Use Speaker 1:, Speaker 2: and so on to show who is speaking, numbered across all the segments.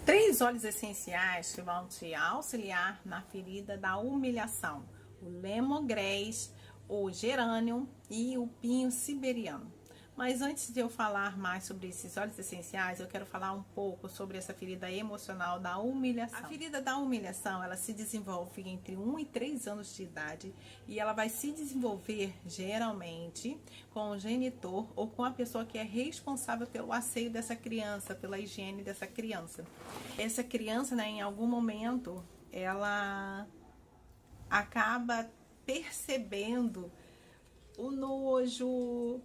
Speaker 1: Três óleos essenciais que vão te auxiliar na ferida da humilhação: o lemongrass, o gerânio e o pinho siberiano. Mas antes de eu falar mais sobre esses óleos essenciais, eu quero falar um pouco sobre essa ferida emocional da humilhação. A ferida da humilhação, ela se desenvolve entre 1 e 3 anos de idade e ela vai se desenvolver geralmente com o genitor ou com a pessoa que é responsável pelo asseio dessa criança, pela higiene dessa criança. Essa criança, né, em algum momento, ela acaba percebendo o nojo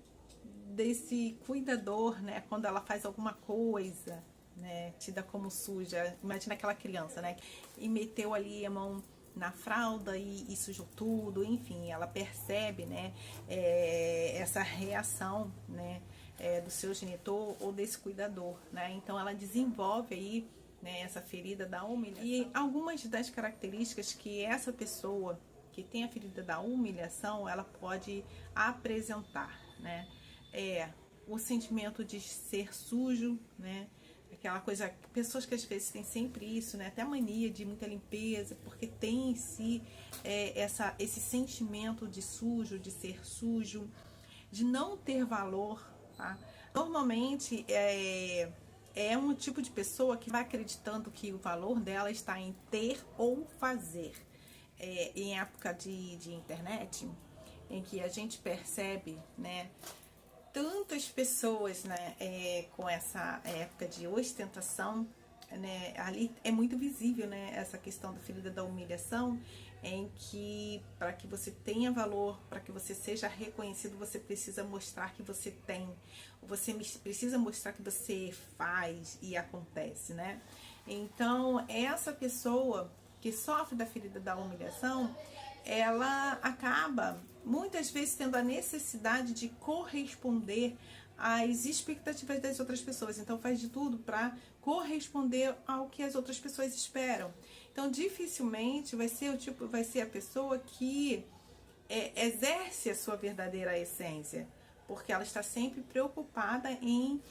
Speaker 1: desse cuidador, né, quando ela faz alguma coisa, né, tida como suja. Imagina aquela criança, né, e meteu ali a mão na fralda e sujou tudo, enfim, ela percebe, né, essa reação, né, do seu genitor ou desse cuidador, né, então ela desenvolve aí, né, essa ferida da humilhação. E algumas das características que essa pessoa que tem a ferida da humilhação, ela pode apresentar, né, o sentimento de ser sujo, né? Aquela coisa, pessoas que às vezes têm sempre isso, né? Até a mania de muita limpeza, porque tem em si esse sentimento de sujo, de ser sujo, de não ter valor, tá? Normalmente é um tipo de pessoa que vai acreditando que o valor dela está em ter ou fazer. Em época de internet, em que a gente percebe, né, tantas pessoas, né, com essa época de ostentação, né, ali é muito visível, né, essa questão da ferida da humilhação, em que para que você tenha valor, para que você seja reconhecido, você precisa mostrar que você tem, você precisa mostrar que você faz e acontece, né? Então, essa pessoa que sofre da ferida da humilhação, ela acaba muitas vezes tendo a necessidade de corresponder às expectativas das outras pessoas. Então faz de tudo para corresponder ao que as outras pessoas esperam. Então dificilmente vai ser a pessoa que exerce a sua verdadeira essência, porque ela está sempre preocupada em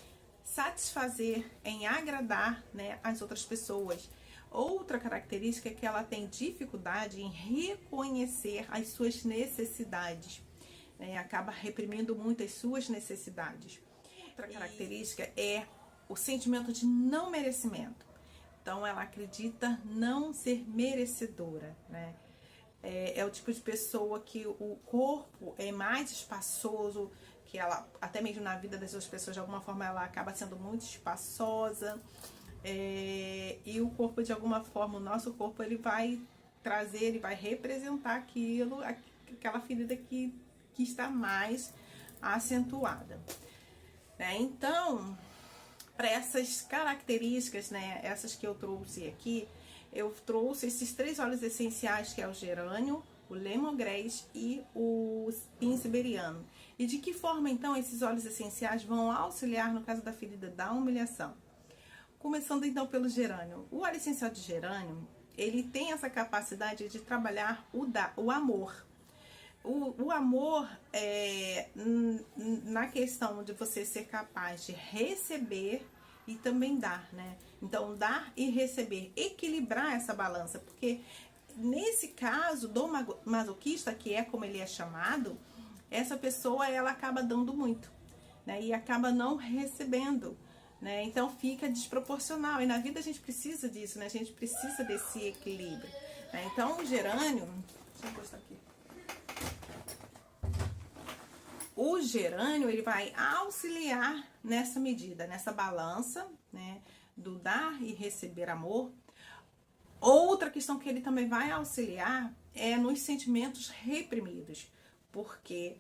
Speaker 1: satisfazer, em agradar, né, as outras pessoas. Outra característica é que ela tem dificuldade em reconhecer as suas necessidades, né? Acaba reprimindo muito as suas necessidades. Outra característica é o sentimento de não merecimento. Então ela acredita não ser merecedora, né? É o tipo de pessoa que o corpo é mais espaçoso, que ela, até mesmo na vida das outras pessoas, de alguma forma ela acaba sendo muito espaçosa. E o corpo, de alguma forma, o nosso corpo, ele vai trazer, ele vai representar aquilo, aquela ferida que está mais acentuada, né? Então, para essas características, né, essas que eu trouxe aqui, eu trouxe esses três óleos essenciais, que é o gerânio, o lemongrass e o pinho siberiano. E de que forma, então, esses óleos essenciais vão auxiliar no caso da ferida da humilhação? Começando então pelo gerânio. O óleo essencial de gerânio, ele tem essa capacidade de trabalhar o amor. O amor na questão de você ser capaz de receber e também dar, né? Então, dar e receber, equilibrar essa balança, porque nesse caso do masoquista, que é como ele é chamado, essa pessoa ela acaba dando muito, né? E acaba não recebendo, né? Então fica desproporcional, e na vida a gente precisa disso, né? A gente precisa desse equilíbrio, né? Então o gerânio, deixa eu postar aqui. O gerânio, ele vai auxiliar nessa medida, nessa balança, né, do dar e receber amor. Outra questão que ele também vai auxiliar é nos sentimentos reprimidos, porque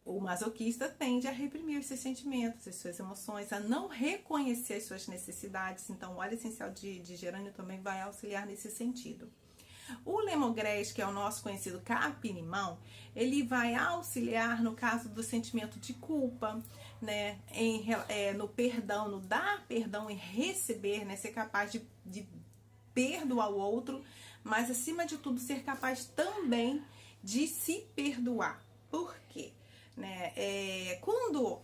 Speaker 1: o masoquista tende a reprimir os seus sentimentos, as suas emoções, a não reconhecer as suas necessidades. Então, o óleo essencial de gerânio também vai auxiliar nesse sentido. O lemongrass, que é o nosso conhecido capim-limão, ele vai auxiliar no caso do sentimento de culpa, né, no perdão, no dar perdão e receber, né, ser capaz de perdoar o outro, mas acima de tudo ser capaz também de se perdoar. Por quê? Né? Quando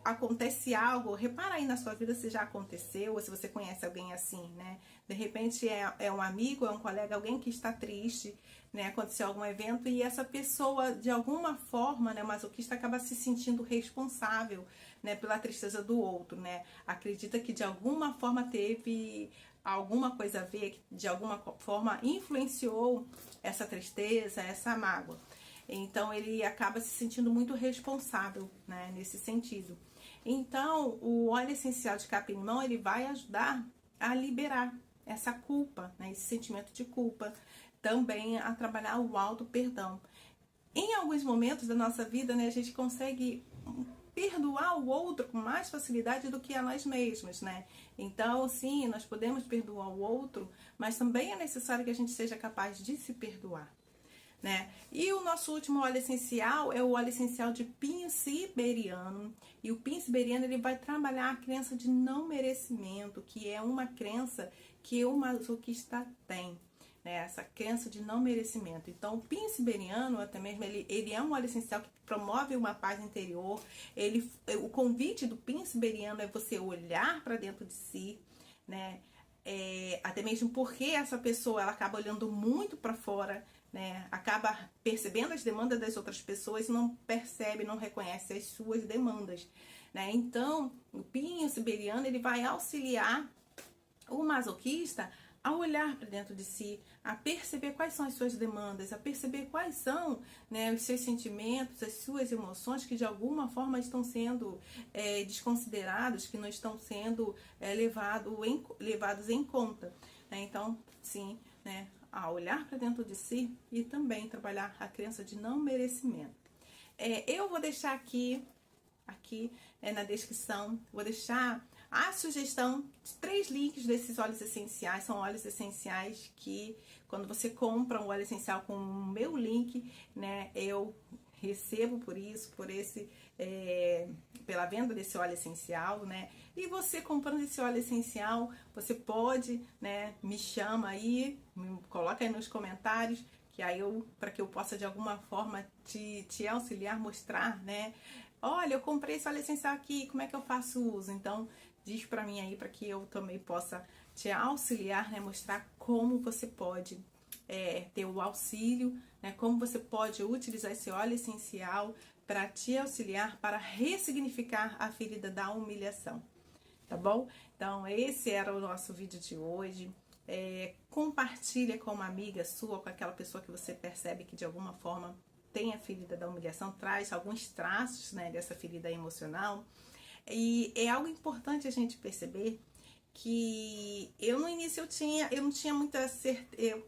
Speaker 1: acontece algo, repara aí na sua vida se já aconteceu, ou se você conhece alguém assim, né? De repente é um amigo, é um colega, alguém que está triste, né? Aconteceu algum evento e essa pessoa, de alguma forma, né, masoquista, acaba se sentindo responsável, né, pela tristeza do outro, né? Acredita que de alguma forma teve alguma coisa a ver, que de alguma forma influenciou essa tristeza, essa mágoa. Então ele acaba se sentindo muito responsável, né, nesse sentido. Então o óleo essencial de capim-limão ele vai ajudar a liberar essa culpa, né, esse sentimento de culpa, também a trabalhar o auto-perdão. Em alguns momentos da nossa vida, né, a gente consegue perdoar o outro com mais facilidade do que a nós mesmos, né? Então, sim, nós podemos perdoar o outro, mas também é necessário que a gente seja capaz de se perdoar, né? E o nosso último óleo essencial é o óleo essencial de pinho siberiano. E o pinho siberiano ele vai trabalhar a crença de não merecimento, que é uma crença que o masoquista tem, né? Essa crença de não merecimento. Então, o pinho siberiano, até mesmo, ele é um óleo essencial que promove uma paz interior. O convite do pinho siberiano é você olhar para dentro de si, né? Até mesmo porque essa pessoa ela acaba olhando muito para fora, né? Acaba percebendo as demandas das outras pessoas e não percebe, não reconhece as suas demandas, né? Então, o pinho siberiano ele vai auxiliar o masoquista a olhar para dentro de si, a perceber quais são as suas demandas, a perceber quais são, né, os seus sentimentos, as suas emoções que de alguma forma estão sendo desconsiderados, que não estão sendo levados em conta, né? Então, sim, né, a olhar para dentro de si e também trabalhar a crença de não merecimento. Eu vou deixar aqui na descrição, vou deixar a sugestão de 3 links desses óleos essenciais. São óleos essenciais que quando você compra um óleo essencial com o meu link, né, eu recebo pela venda desse óleo essencial, né? E você comprando esse óleo essencial, você pode, né, me chama aí, coloca aí nos comentários, que aí para que eu possa de alguma forma te auxiliar, mostrar, né? Olha, eu comprei esse óleo essencial aqui, como é que eu faço uso? Então, diz pra mim aí, para que eu também possa te auxiliar, né? Mostrar como você pode ter o auxílio, né? Como você pode utilizar esse óleo essencial para te auxiliar, para ressignificar a ferida da humilhação, tá bom? Então, esse era o nosso vídeo de hoje. Compartilha com uma amiga sua, com aquela pessoa que você percebe que de alguma forma tem a ferida da humilhação, traz alguns traços, né, dessa ferida emocional. E é algo importante a gente perceber que no início eu não tinha muita certeza,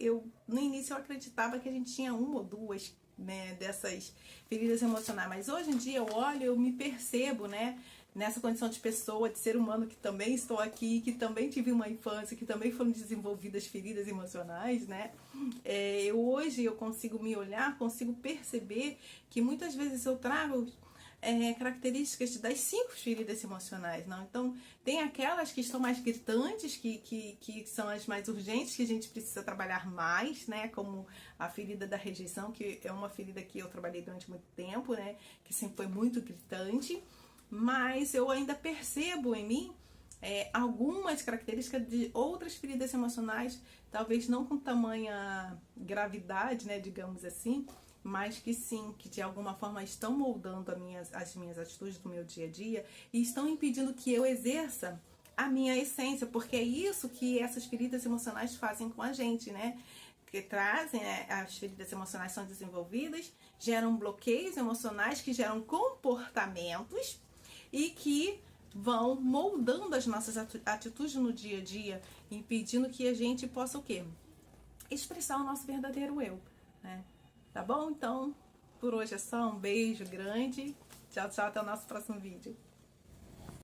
Speaker 1: no início eu acreditava que a gente tinha uma ou duas, né, dessas feridas emocionais, mas hoje em dia eu olho, eu me percebo, né, nessa condição de pessoa, de ser humano, que também estou aqui, que também tive uma infância, que também foram desenvolvidas feridas emocionais, né? Hoje eu consigo me olhar, consigo perceber que muitas vezes eu trago características das 5 feridas emocionais, não? Então, tem aquelas que estão mais gritantes, que são as mais urgentes, que a gente precisa trabalhar mais, né? Como a ferida da rejeição, que é uma ferida que eu trabalhei durante muito tempo, né? Que sempre foi muito gritante. Mas eu ainda percebo em mim algumas características de outras feridas emocionais, talvez não com tamanha gravidade, né, digamos assim, mas que sim, que de alguma forma estão moldando as minhas atitudes do meu dia a dia e estão impedindo que eu exerça a minha essência, porque é isso que essas feridas emocionais fazem com a gente, né? Que trazem, as feridas emocionais são desenvolvidas, geram bloqueios emocionais que geram comportamentos e que vão moldando as nossas atitudes no dia a dia, impedindo que a gente possa o quê? Expressar o nosso verdadeiro eu, né? Tá bom? Então, por hoje é só. Um beijo grande. Tchau, tchau. Até o nosso próximo vídeo.